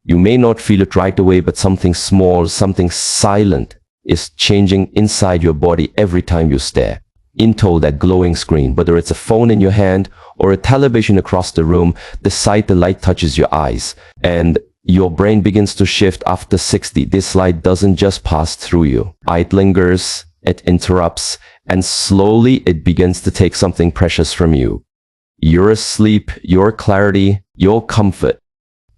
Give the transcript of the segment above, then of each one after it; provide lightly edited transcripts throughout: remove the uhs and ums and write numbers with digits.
You may not feel it right away, but something small, something silent is changing inside your body every time you stare into that glowing screen. Whether it's a phone in your hand or a television across the room, the sight, the light touches your eyes and your brain begins to shift. After 60. This light doesn't just pass through you. It lingers, it interrupts, and slowly it begins to take something precious from you. Your sleep, your clarity, your comfort.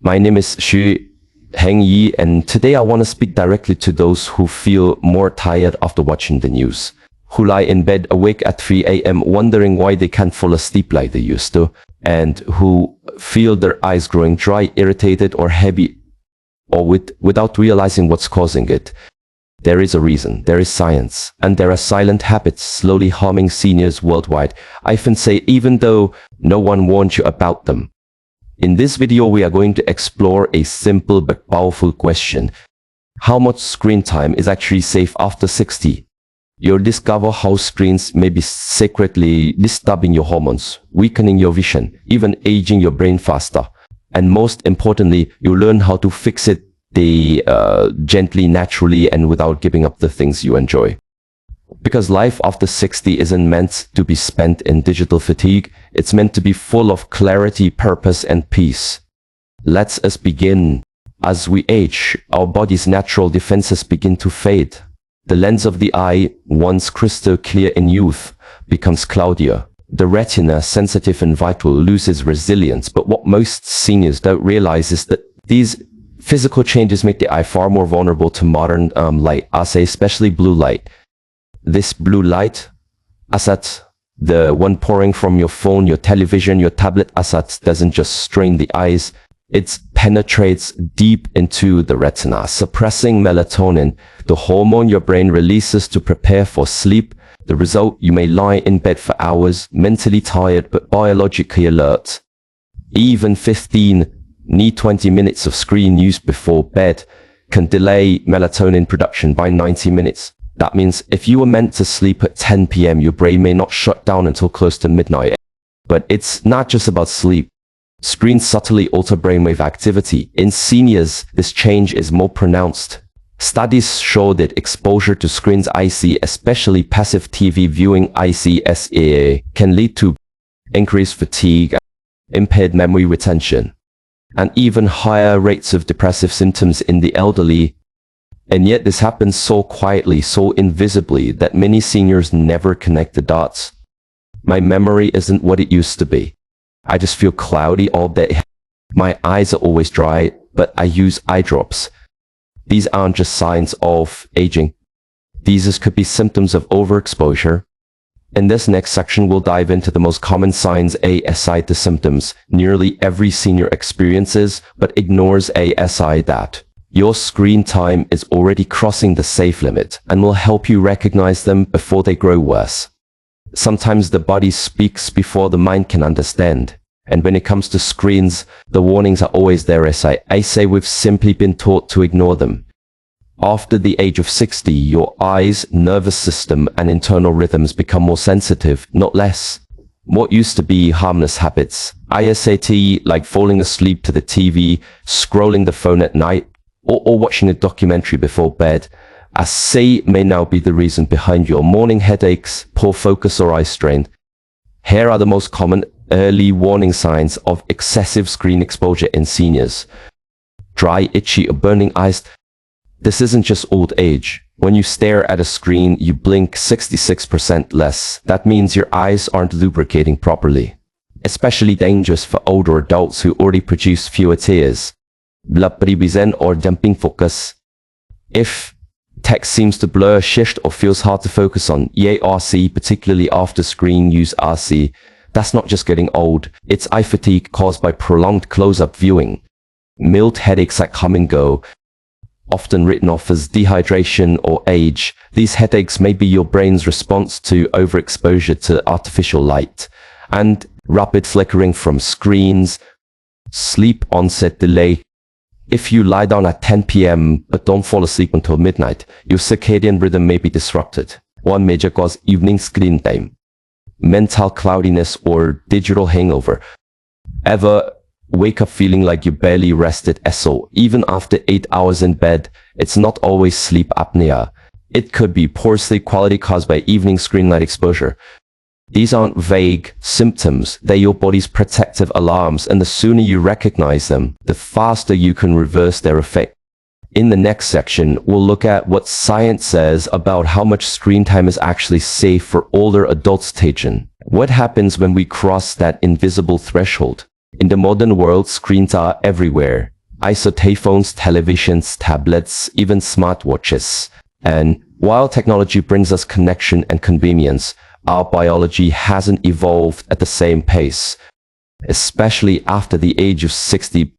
My name is Shi Heng, and today I want to speak directly to those who feel more tired after watching the news, who lie in bed awake at 3 a.m. wondering why they can't fall asleep like they used to, and who feel their eyes growing dry, irritated, or heavy, or without realizing what's causing it. There is a reason, there is science, and there are silent habits slowly harming seniors worldwide. I often say, even though no one warned you about them. In this video, we are going to explore a simple but powerful question. How much screen time is actually safe after 60? You'll discover how screens may be secretly disturbing your hormones, weakening your vision, even aging your brain faster. And most importantly, you'll learn how to fix it gently, naturally, and without giving up the things you enjoy. Because life after 60 isn't meant to be spent in digital fatigue. It's meant to be full of clarity, purpose, and peace. Let us begin. As we age, our body's natural defenses begin to fade. The lens of the eye, once crystal clear in youth, becomes cloudier. The retina, sensitive and vital, loses resilience. But what most seniors don't realize is that these physical changes make the eye far more vulnerable to modern light, especially blue light. This blue light, the one pouring from your phone, your television, your tablet, doesn't just strain the eyes. It penetrates deep into the retina, suppressing melatonin, the hormone your brain releases to prepare for sleep. The result, you may lie in bed for hours, mentally tired but biologically alert. Even 20 minutes of screen use before bed can delay melatonin production by 90 minutes. That means if you were meant to sleep at 10 p.m., your brain may not shut down until close to midnight. But it's not just about sleep. Screens subtly alter brainwave activity. In seniors, this change is more pronounced. Studies show that exposure to screens, especially passive TV viewing, can lead to increased fatigue, impaired memory retention, and even higher rates of depressive symptoms in the elderly. And yet this happens so quietly, so invisibly, that many seniors never connect the dots. My memory isn't what it used to be. I just feel cloudy all day. My eyes are always dry, but I use eye drops. These aren't just signs of aging. These could be symptoms of overexposure. In this next section, we'll dive into the most common signs aside the symptoms nearly every senior experiences, but ignores aside that. Your screen time is already crossing the safe limit and will help you recognize them before they grow worse. Sometimes the body speaks before the mind can understand. And when it comes to screens, the warnings are always there. I say we've simply been taught to ignore them. After the age of 60, your eyes, nervous system, and internal rhythms become more sensitive, not less. What used to be harmless habits, like falling asleep to the TV, scrolling the phone at night, or watching a documentary before bed, may now be the reason behind your morning headaches, poor focus, or eye strain. Here are the most common early warning signs of excessive screen exposure in seniors. Dry, itchy, or burning eyes. This isn't just old age. When you stare at a screen, you blink 66% less. That means your eyes aren't lubricating properly. Especially dangerous for older adults who already produce fewer tears. Or damping focus. If text seems to blur, shift, or feels hard to focus on, particularly after screen use, that's not just getting old, it's eye fatigue caused by prolonged close-up viewing. Mild headaches that come and go, often written off as dehydration or age. These headaches may be your brain's response to overexposure to artificial light. And rapid flickering from screens. Sleep onset delay. If you lie down at 10 p.m. but don't fall asleep until midnight, your circadian rhythm may be disrupted. One major cause, evening screen time. Mental cloudiness or digital hangover. Ever Wake up feeling like you barely rested. So even after 8 hours in bed, it's not always sleep apnea. It could be poor sleep quality caused by evening screen light exposure. These aren't vague symptoms, they're your body's protective alarms, and the sooner you recognize them, the faster you can reverse their effect. In the next section, we'll look at what science says about how much screen time is actually safe for older adults. What happens when we cross that invisible threshold? In the modern world, screens are everywhere. Phones, televisions, tablets, even smartwatches. And while technology brings us connection and convenience, our biology hasn't evolved at the same pace, especially after the age of 60.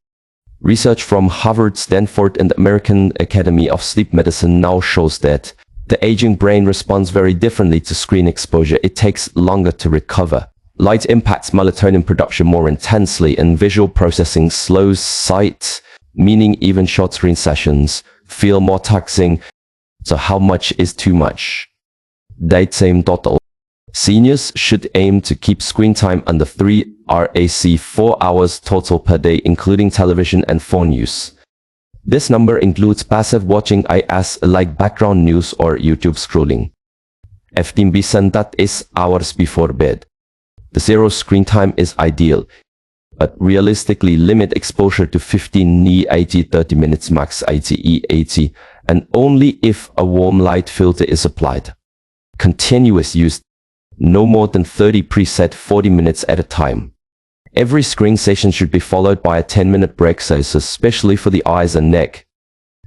Research from Harvard, Stanford, and the American Academy of Sleep Medicine now shows that the aging brain responds very differently to screen exposure. It takes longer to recover. Light impacts melatonin production more intensely, and visual processing slows sight, meaning even short screen sessions feel more taxing. So how much is too much? Daytime total. Seniors should aim to keep screen time under 4 hours total per day, including television and phone use. This number includes passive watching like background news or YouTube scrolling. 15% that is hours before bed. The zero screen time is ideal, but realistically limit exposure to 30 minutes max 80, and only if a warm light filter is applied. Continuous use. No more than 30 preset 40 minutes at a time. Every screen session should be followed by a 10-minute break, especially for the eyes and neck.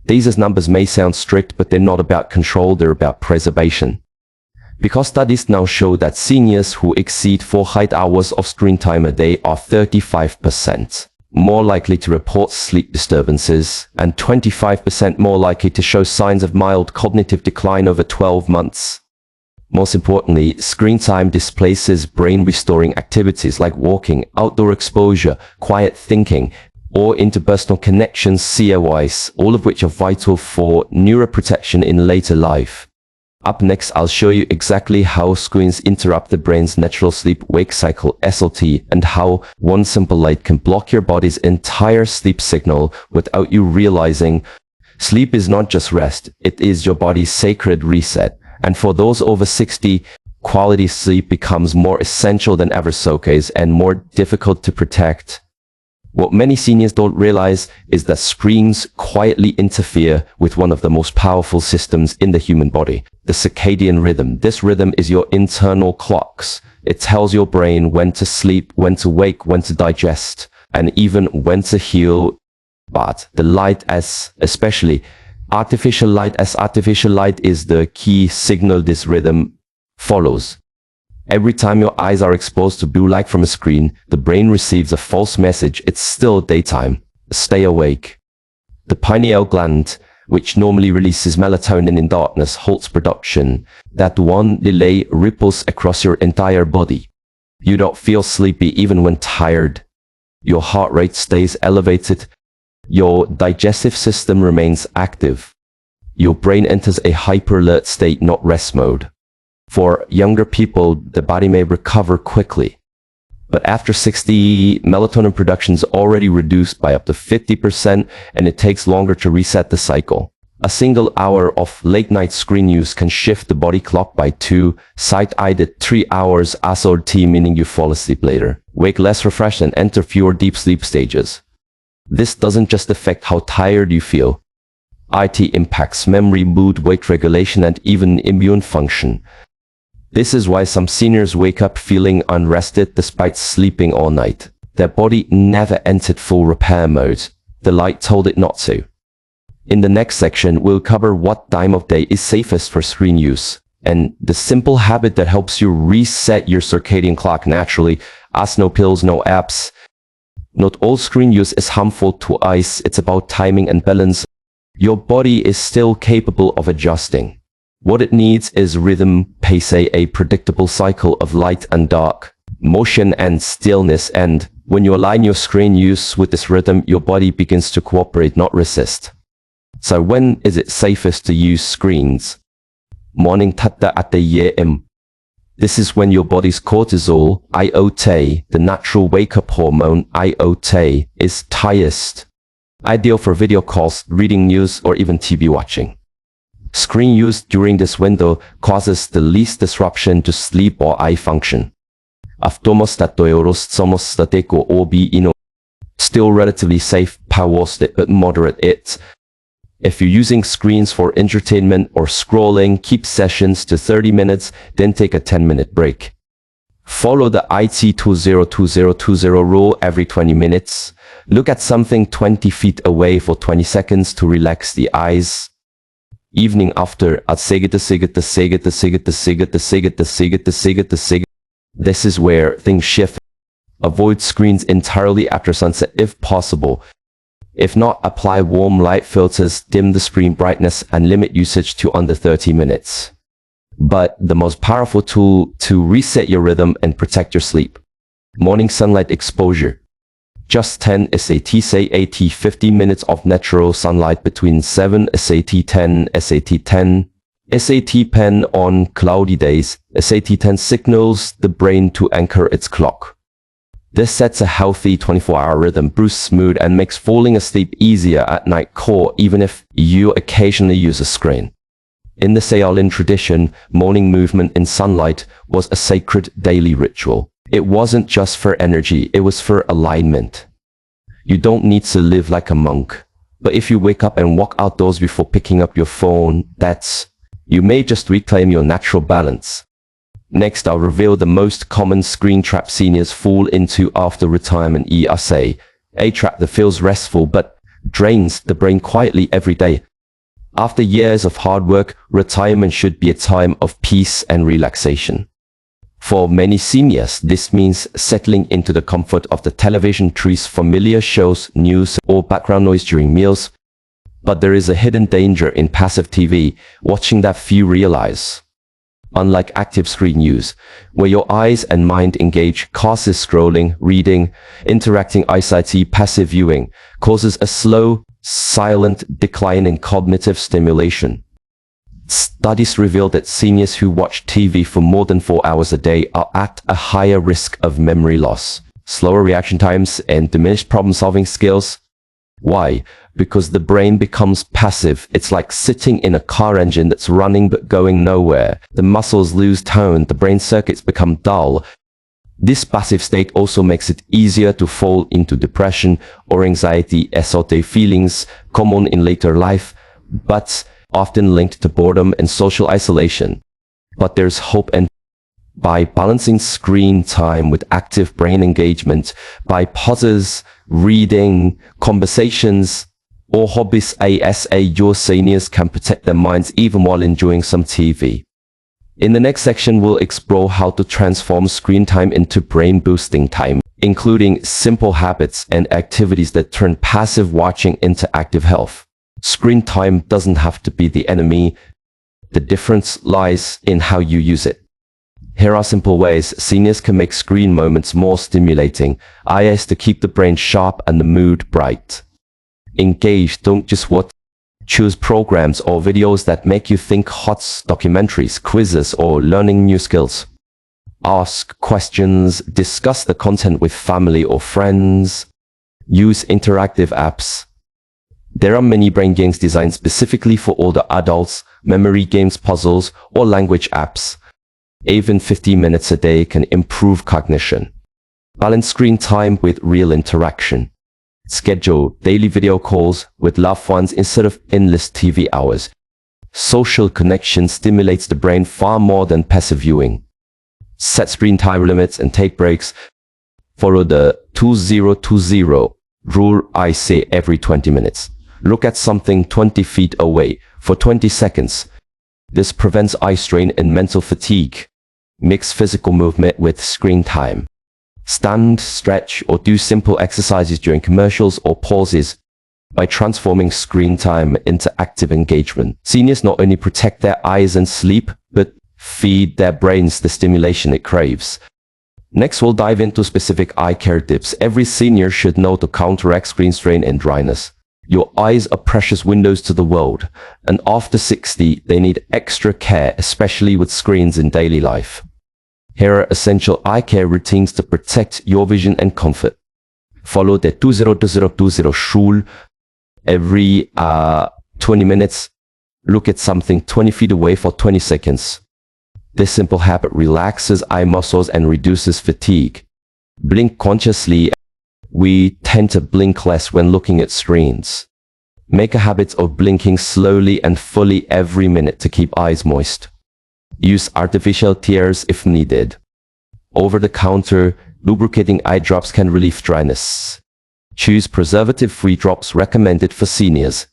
These numbers may sound strict, but they're not about control, they're about preservation. Because studies now show that seniors who exceed 4 hours of screen time a day are 35% more likely to report sleep disturbances and 25% more likely to show signs of mild cognitive decline over 12 months. Most importantly, screen time displaces brain-restoring activities like walking, outdoor exposure, quiet thinking, or interpersonal connections, COIs, all of which are vital for neuroprotection in later life. Up next, I'll show you exactly how screens interrupt the brain's natural sleep-wake cycle, SLT, and how one simple light can block your body's entire sleep signal without you realizing. Sleep is not just rest, it is your body's sacred reset. And for those over 60, quality sleep becomes more essential than ever, and more difficult to protect. What many seniors don't realize is that screens quietly interfere with one of the most powerful systems in the human body, the circadian rhythm. This rhythm is your internal clocks. It tells your brain when to sleep, when to wake, when to digest, and even when to heal. But the light, especially artificial light is the key signal this rhythm follows. Every time your eyes are exposed to blue light from a screen, the brain receives a false message: it's still daytime, stay awake. The pineal gland, which normally releases melatonin in darkness, halts production. That one delay ripples across your entire body. You don't feel sleepy even when tired. Your heart rate stays elevated. Your digestive system remains active. Your brain enters a hyper-alert state, not rest mode. For younger people, the body may recover quickly. But after 60, melatonin production is already reduced by up to 50%, and it takes longer to reset the cycle. A single hour of late-night screen use can shift the body clock by 2, sight-eyed at 3 hours SLT, meaning you fall asleep later, wake less refreshed, and enter fewer deep sleep stages. This doesn't just affect how tired you feel. It impacts memory, mood, weight regulation, and even immune function. This is why some seniors wake up feeling unrested despite sleeping all night. Their body never entered full repair mode. The light told it not to. In the next section, we'll cover what time of day is safest for screen use, and the simple habit that helps you reset your circadian clock naturally. No pills, no apps. Not all screen use is harmful to eyes. It's about timing and balance. Your body is still capable of adjusting. What it needs is rhythm, pace, a predictable cycle of light and dark, motion and stillness. And when you align your screen use with this rhythm, your body begins to cooperate, not resist. So when is it safest to use screens? Morning 8 AM. This is when your body's cortisol, IOT, the natural wake-up hormone, IOT, is highest. Ideal for video calls, reading news, or even TV watching. Screen use during this window causes the least disruption to sleep or eye function. Still relatively safe, but moderate it. If you're using screens for entertainment or scrolling, keep sessions to 30 minutes, then take a 10-minute break. Follow the IT 20-20-20 rule every 20 minutes. Look at something 20 feet away for 20 seconds to relax the eyes. Evening after, this is where things shift. Avoid screens entirely after sunset if possible. If not, apply warm light filters, dim the screen brightness, and limit usage to under 30 minutes. But the most powerful tool to reset your rhythm and protect your sleep. Morning sunlight exposure. Just 10 SAT 50 minutes of natural sunlight between 7 SAT 10 SAT 10. SAT 10 on cloudy days. SAT 10 signals the brain to anchor its clock. This sets a healthy 24-hour rhythm, boosts mood, and makes falling asleep easier at night core, even if you occasionally use a screen. In the Shaolin tradition, morning movement in sunlight was a sacred daily ritual. It wasn't just for energy, it was for alignment. You don't need to live like a monk. But if you wake up and walk outdoors before picking up your phone, you may just reclaim your natural balance. Next, I'll reveal the most common screen trap seniors fall into after retirement. A trap that feels restful but drains the brain quietly every day. After years of hard work, retirement should be a time of peace and relaxation. For many seniors, this means settling into the comfort of the television trees, familiar shows, news, or background noise during meals. But there is a hidden danger in passive TV watching that few realize. Unlike active screen use, where your eyes and mind engage, causes scrolling, reading, interacting eyesight, passive viewing causes a slow, silent decline in cognitive stimulation. Studies reveal that seniors who watch TV for more than 4 hours a day are at a higher risk of memory loss, slower reaction times, and diminished problem-solving skills. Why? Because the brain becomes passive. It's like sitting in a car engine that's running but going nowhere. The muscles lose tone, the brain circuits become dull. This passive state also makes it easier to fall into depression or anxiety, feelings common in later life, but often linked to boredom and social isolation. But there's hope, and by balancing screen time with active brain engagement, by pauses, reading, conversations, or hobbies, your seniors can protect their minds even while enjoying some TV. In the next section, we'll explore how to transform screen time into brain-boosting time, including simple habits and activities that turn passive watching into active health. Screen time doesn't have to be the enemy. The difference lies in how you use it. Here are simple ways seniors can make screen moments more stimulating, to keep the brain sharp and the mood bright. Engage, don't just watch. Choose programs or videos that make you think, documentaries, quizzes, or learning new skills. Ask questions, discuss the content with family or friends. Use interactive apps. There are many brain games designed specifically for older adults, memory games, puzzles, or language apps. Even 15 minutes a day can improve cognition. Balance screen time with real interaction. Schedule daily video calls with loved ones instead of endless TV hours. Social connection stimulates the brain far more than passive viewing. Set screen time limits and take breaks. Follow the 20-20 rule. Every 20 minutes. Look at something 20 feet away for 20 seconds. This prevents eye strain and mental fatigue. Mix physical movement with screen time. Stand, stretch, or do simple exercises during commercials or pauses. By transforming screen time into active engagement, seniors not only protect their eyes and sleep, but feed their brains the stimulation it craves. Next, we'll dive into specific eye care tips every senior should know to counteract screen strain and dryness. Your eyes are precious windows to the world, and after 60, they need extra care, especially with screens in daily life. Here are essential eye care routines to protect your vision and comfort. Follow the 20-20-20 rule. Every 20 minutes, look at something 20 feet away for 20 seconds. This simple habit relaxes eye muscles and reduces fatigue. Blink consciously. We tend to blink less when looking at screens. Make a habit of blinking slowly and fully every minute to keep eyes moist. Use artificial tears if needed. Over-the-counter, lubricating eye drops can relieve dryness. Choose preservative-free drops recommended for seniors.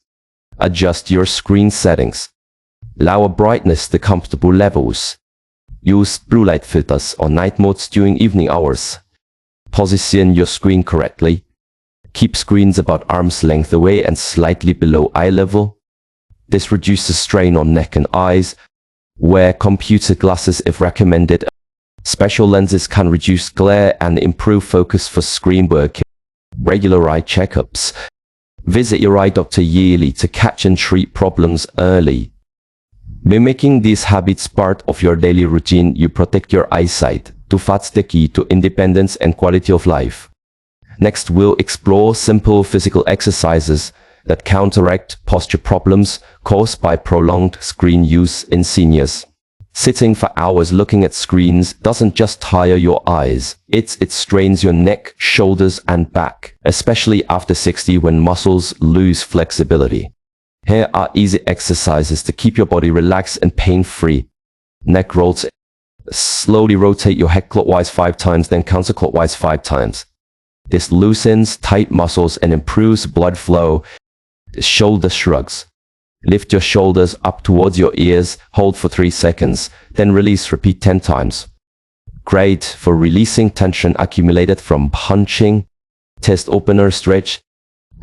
Adjust your screen settings. Lower brightness to comfortable levels. Use blue light filters or night modes during evening hours. Position your screen correctly. Keep screens about arm's length away and slightly below eye level. This reduces strain on neck and eyes. Wear computer glasses if recommended. Special lenses can reduce glare and improve focus for screen work. Regular eye checkups. Visit your eye doctor yearly to catch and treat problems early. By making these habits part of your daily routine, you protect your eyesight. That's the key to independence and quality of life. Next, we'll explore simple physical exercises that counteract posture problems caused by prolonged screen use in seniors. Sitting for hours looking at screens doesn't just tire your eyes, it strains your neck, shoulders, and back, especially after 60 when muscles lose flexibility. Here are easy exercises to keep your body relaxed and pain-free. Neck rolls. Slowly rotate your head clockwise 5 times, then counterclockwise 5 times. This loosens tight muscles and improves blood flow. Shoulder shrugs. Lift your shoulders up towards your ears, hold for 3 seconds, then release, repeat 10 times. Great for releasing tension accumulated from punching. Chest opener stretch.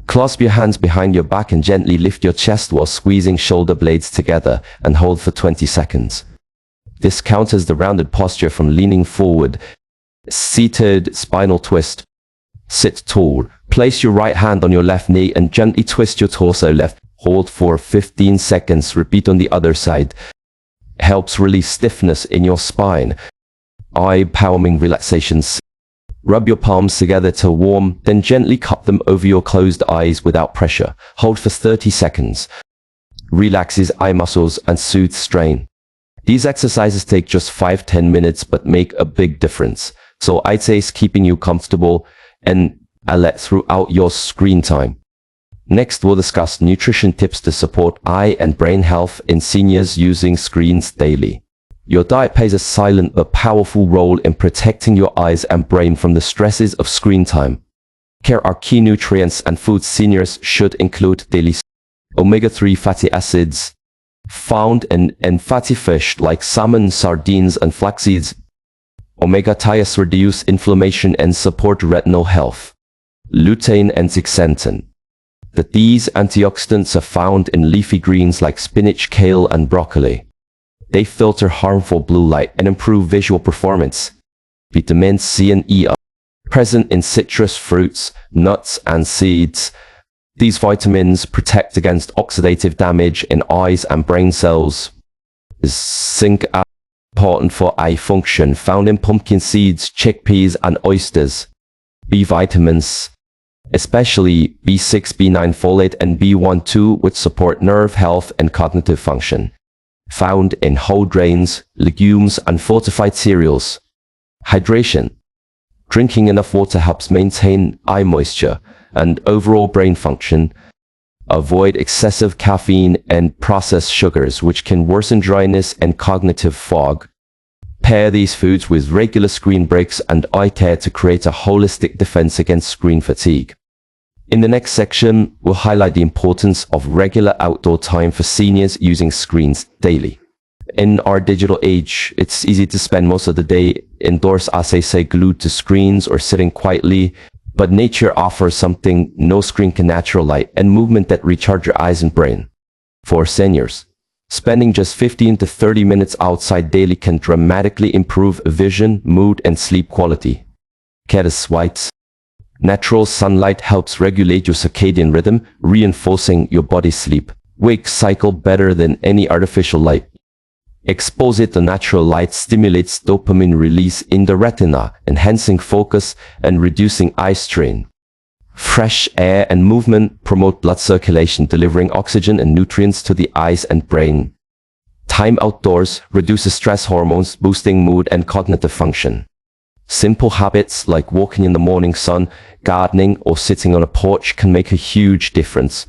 Clasp your hands behind your back and gently lift your chest while squeezing shoulder blades together and hold for 20 seconds. This counters the rounded posture from leaning forward. Seated spinal twist. Sit tall. Place your right hand on your left knee and gently twist your torso left. Hold for 15 seconds. Repeat on the other side. Helps release stiffness in your spine. Eye palming relaxations. Rub your palms together to warm, then gently cup them over your closed eyes without pressure. Hold for 30 seconds. Relaxes eye muscles and soothes strain. These exercises take just 5-10 minutes but make a big difference. So I'd say it's keeping you comfortable and alert throughout your screen time. Next, we'll discuss nutrition tips to support eye and brain health in seniors using screens daily. Your diet plays a silent but powerful role in protecting your eyes and brain from the stresses of screen time. Here are key nutrients and foods seniors should include daily. Omega-3 fatty acids, found in fatty fish like salmon, sardines, and flax seeds. Omega-3s reduce inflammation and support retinal health. Lutein and zeaxanthin. These antioxidants are found in leafy greens like spinach, kale, and broccoli. They filter harmful blue light and improve visual performance. Vitamins C and E are present in citrus fruits, nuts, and seeds. These vitamins protect against oxidative damage in eyes and brain cells. Zinc is important for eye function, found in pumpkin seeds, chickpeas, and oysters. B vitamins, especially B6, B9, folate, and B12, which support nerve health and cognitive function. Found in whole grains, legumes, and fortified cereals. Hydration. Drinking enough water helps maintain eye moisture and overall brain function. Avoid excessive caffeine and processed sugars, which can worsen dryness and cognitive fog. Pair these foods with regular screen breaks and eye care to create a holistic defense against screen fatigue. In the next section, we'll highlight the importance of regular outdoor time for seniors using screens daily. In our digital age, it's easy to spend most of the day indoors, as they say, glued to screens or sitting quietly, but nature offers something no screen can: natural light and movement that recharge your eyes and brain. For seniors, spending just 15 to 30 minutes outside daily can dramatically improve vision, mood, and sleep quality. Caddis whites. Natural sunlight helps regulate your circadian rhythm, reinforcing your body's sleep-wake cycle better than any artificial light. Exposure to natural light stimulates dopamine release in the retina, enhancing focus and reducing eye strain. Fresh air and movement promote blood circulation, delivering oxygen and nutrients to the eyes and brain. Time outdoors reduces stress hormones, boosting mood and cognitive function. Simple habits like walking in the morning sun, gardening, or sitting on a porch can make a huge difference.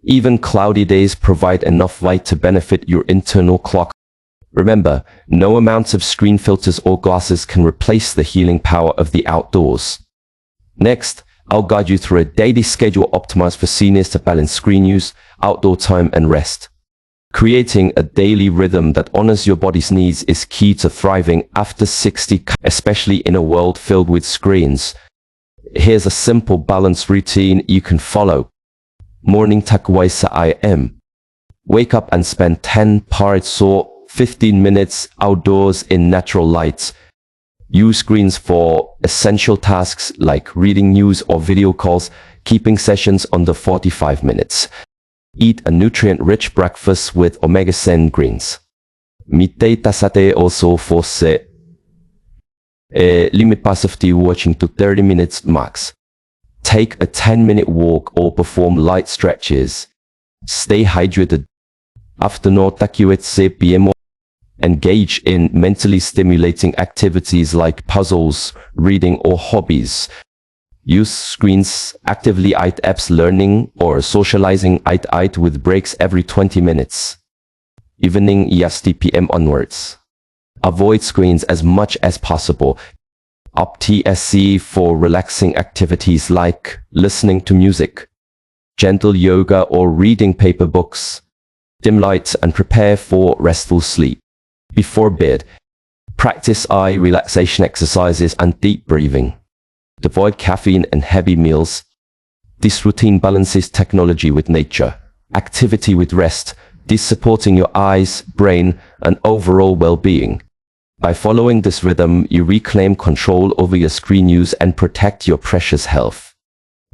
Even cloudy days provide enough light to benefit your internal clock. Remember, no amount of screen filters or glasses can replace the healing power of the outdoors. Next, I'll guide you through a daily schedule optimized for seniors to balance screen use, outdoor time, and rest. Creating a daily rhythm that honors your body's needs is key to thriving after 60, especially in a world filled with screens. Here's a simple balanced routine you can follow. Morning takeaway sa IM. Wake up and spend 10 parts or 15 minutes outdoors in natural light. Use screens for essential tasks like reading news or video calls, keeping sessions under 45 minutes. Eat a nutrient-rich breakfast with omega-3 greens. Midday tasate also forse. Limit passivity watching to 30 minutes max. Take a 10-minute walk or perform light stretches. Stay hydrated. Afternoon takuetse PM. Engage in mentally stimulating activities like puzzles, reading, or hobbies. Use screens actively apps learning or socializing with breaks every 20 minutes. Evening EST PM onwards. Avoid screens as much as possible. Opt TSC for relaxing activities like listening to music, gentle yoga, or reading paper books. Dim lights and prepare for restful sleep. Before bed, practice eye relaxation exercises and deep breathing. Avoid caffeine and heavy meals. This routine balances technology with nature, activity with rest, this supporting your eyes, brain, and overall well-being. By following this rhythm, you reclaim control over your screen use and protect your precious health.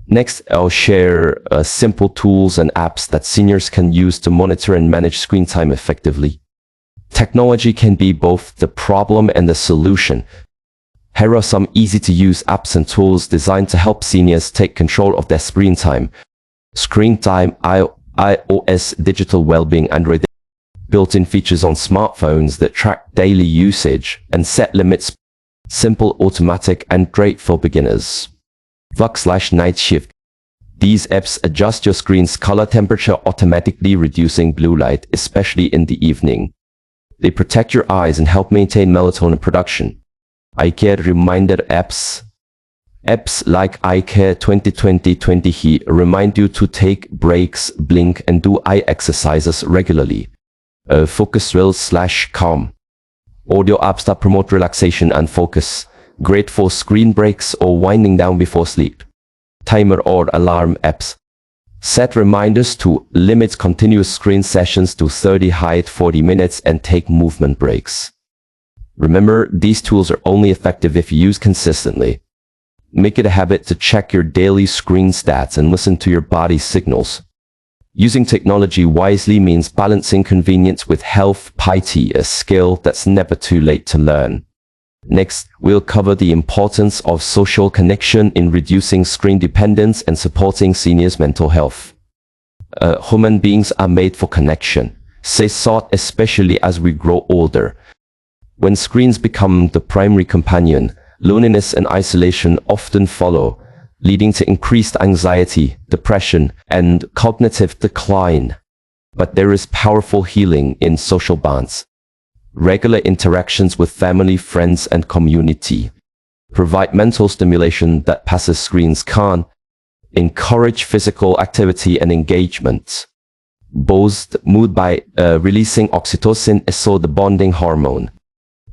Next, I'll share simple tools and apps that seniors can use to monitor and manage screen time effectively. Technology can be both the problem and the solution. Here are some easy-to-use apps and tools designed to help seniors take control of their screen time. Screen Time iOS Digital Wellbeing Android. Built-in features on smartphones that track daily usage and set limits. Simple, automatic, and great for beginners. Night Shift. These apps adjust your screen's color temperature automatically, reducing blue light, especially in the evening. They protect your eyes and help maintain melatonin production. Eye Care Reminder Apps. Apps like Eye Care 20-20-20 remind you to take breaks, blink, and do eye exercises regularly. Focus Drills/Calm. Audio apps that promote relaxation and focus. Great for screen breaks or winding down before sleep. Timer or alarm apps. Set reminders to limit continuous screen sessions to 40 minutes and take movement breaks. Remember, these tools are only effective if used consistently. Make it a habit to check your daily screen stats and listen to your body's signals. Using technology wisely means balancing convenience with health, a skill that's never too late to learn. Next, we'll cover the importance of social connection in reducing screen dependence and supporting seniors' mental health. Human beings are made for connection, say thought, especially as we grow older. When screens become the primary companion, loneliness and isolation often follow, leading to increased anxiety, depression, and cognitive decline. But there is powerful healing in social bonds. Regular interactions with family, friends, and community provide mental stimulation that passive screens can't. Encourage physical activity and engagement. Boost mood by releasing oxytocin, the bonding hormone.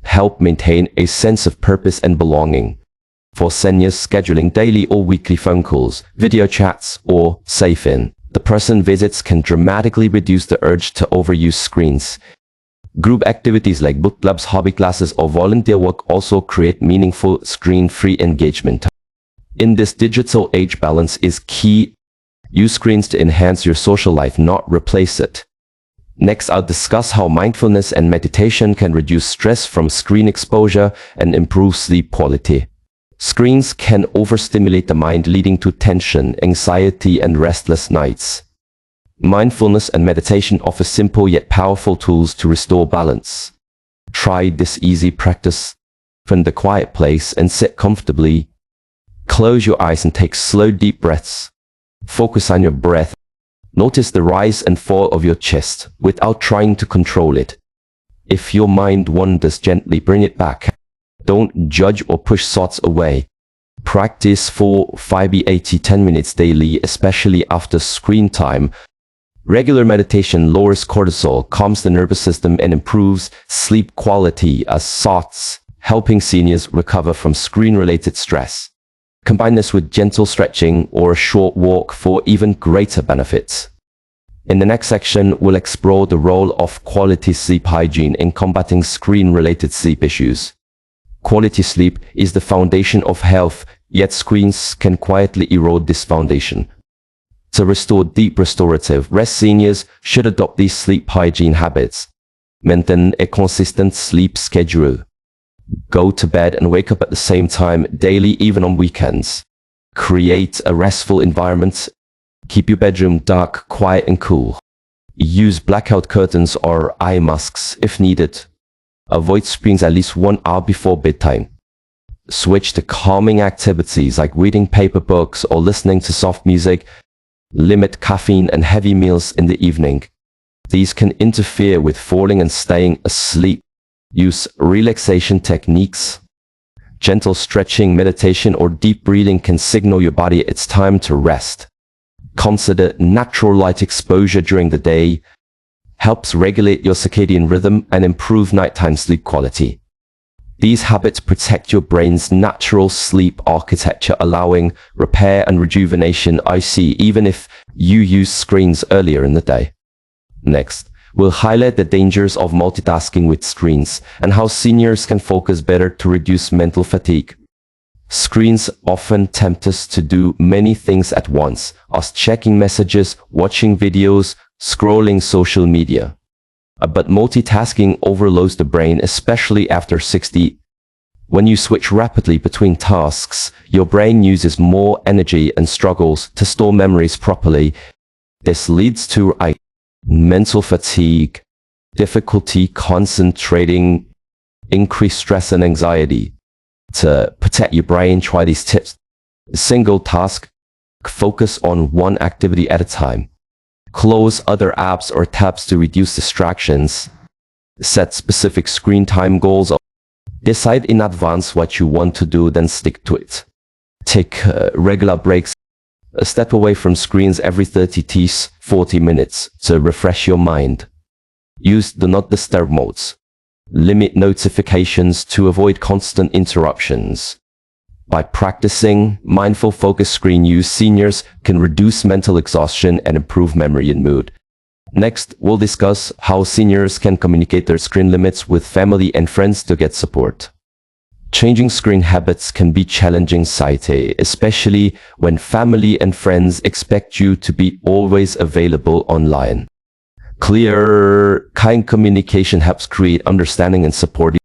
Help maintain a sense of purpose and belonging. For seniors, scheduling daily or weekly phone calls, video chats, or safe-in, the person visits can dramatically reduce the urge to overuse screens. Group activities like book clubs, hobby classes, or volunteer work also create meaningful screen-free engagement. In this digital age, balance is key. Use screens to enhance your social life, not replace it. Next, I'll discuss how mindfulness and meditation can reduce stress from screen exposure and improve sleep quality. Screens can overstimulate the mind, leading to tension, anxiety, and restless nights. Mindfulness and meditation offer simple yet powerful tools to restore balance. Try this easy practice. Find a quiet place and sit comfortably. Close your eyes and take slow, deep breaths. Focus on your breath. Notice the rise and fall of your chest without trying to control it. If your mind wanders, gently bring it back. Don't judge or push thoughts away. Practice for 10 minutes daily, especially after screen time. Regular meditation lowers cortisol, calms the nervous system, and improves sleep quality as thoughts, helping seniors recover from screen-related stress. Combine this with gentle stretching or a short walk for even greater benefits. In the next section, we'll explore the role of quality sleep hygiene in combating screen-related sleep issues. Quality sleep is the foundation of health, yet screens can quietly erode this foundation. To restore deep restorative rest, seniors should adopt these sleep hygiene habits. Maintain a consistent sleep schedule. Go to bed and wake up at the same time daily, even on weekends. Create a restful environment. Keep your bedroom dark, quiet, and cool. Use blackout curtains or eye masks if needed. Avoid screens at least 1 hour before bedtime. Switch to calming activities like reading paper books or listening to soft music. Limit caffeine and heavy meals in the evening. These can interfere with falling and staying asleep. Use relaxation techniques. Gentle stretching, meditation, or deep breathing can signal your body it's time to rest. Consider natural light exposure during the day. Helps regulate your circadian rhythm and improve nighttime sleep quality. These habits protect your brain's natural sleep architecture, allowing repair and rejuvenation, even if you use screens earlier in the day. Next, we'll highlight the dangers of multitasking with screens and how seniors can focus better to reduce mental fatigue. Screens often tempt us to do many things at once, us checking messages, watching videos, scrolling social media. But multitasking overloads the brain, especially after 60. When you switch rapidly between tasks, your brain uses more energy and struggles to store memories properly. This leads to mental fatigue, difficulty concentrating, increased stress and anxiety. To protect your brain, try these tips. Single task. Focus on one activity at a time. Close other apps or tabs to reduce distractions. Set specific screen time goals. Decide in advance what you want to do, then stick to it. Take regular breaks. Step away from screens every 30 to 40 minutes to refresh your mind. Use Do Not Disturb modes. Limit notifications to avoid constant interruptions. By practicing mindful focus screen use, seniors can reduce mental exhaustion and improve memory and mood. Next, we'll discuss how seniors can communicate their screen limits with family and friends to get support. Changing screen habits can be challenging, especially when family and friends expect you to be always available online. Clear, kind communication helps create understanding and support.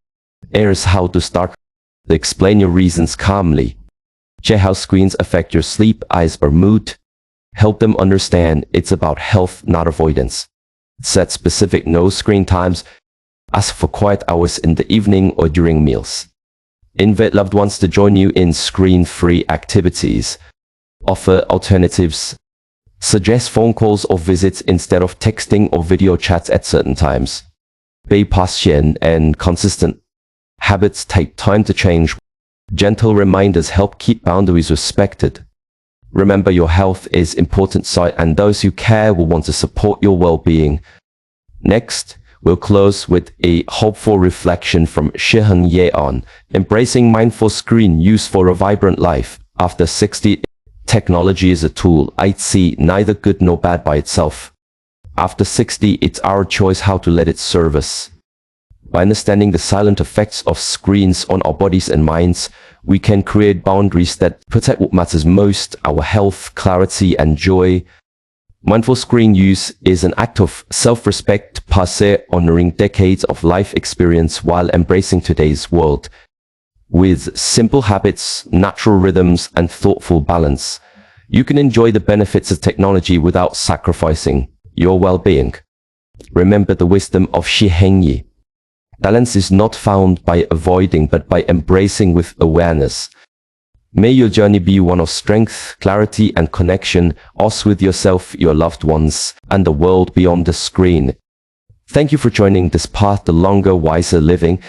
Here's how to start. Explain your reasons calmly. Share how screens affect your sleep, eyes, or mood. Help them understand it's about health, not avoidance. Set specific no screen times. Ask for quiet hours in the evening or during meals. Invite loved ones to join you in screen-free activities. Offer alternatives. Suggest phone calls or visits instead of texting or video chats at certain times. Be patient and consistent. Habits take time to change. Gentle reminders help keep boundaries respected. Remember, your health is important, and those who care will want to support your well-being. Next, we'll close with a hopeful reflection from Shi Heng on embracing mindful screen use for a vibrant life. After 60, technology is a tool. I'd see neither good nor bad by itself. After 60, it's our choice how to let it serve us. By understanding the silent effects of screens on our bodies and minds, we can create boundaries that protect what matters most, our health, clarity, and joy. Mindful screen use is an act of self-respect, passé, honoring decades of life experience while embracing today's world. With simple habits, natural rhythms, and thoughtful balance, you can enjoy the benefits of technology without sacrificing your well-being. Remember the wisdom of Shi Heng. Balance is not found by avoiding but by embracing with awareness. May your journey be one of strength, clarity, and connection, us with yourself, your loved ones, and the world beyond the screen. Thank you for joining this path to longer, wiser living.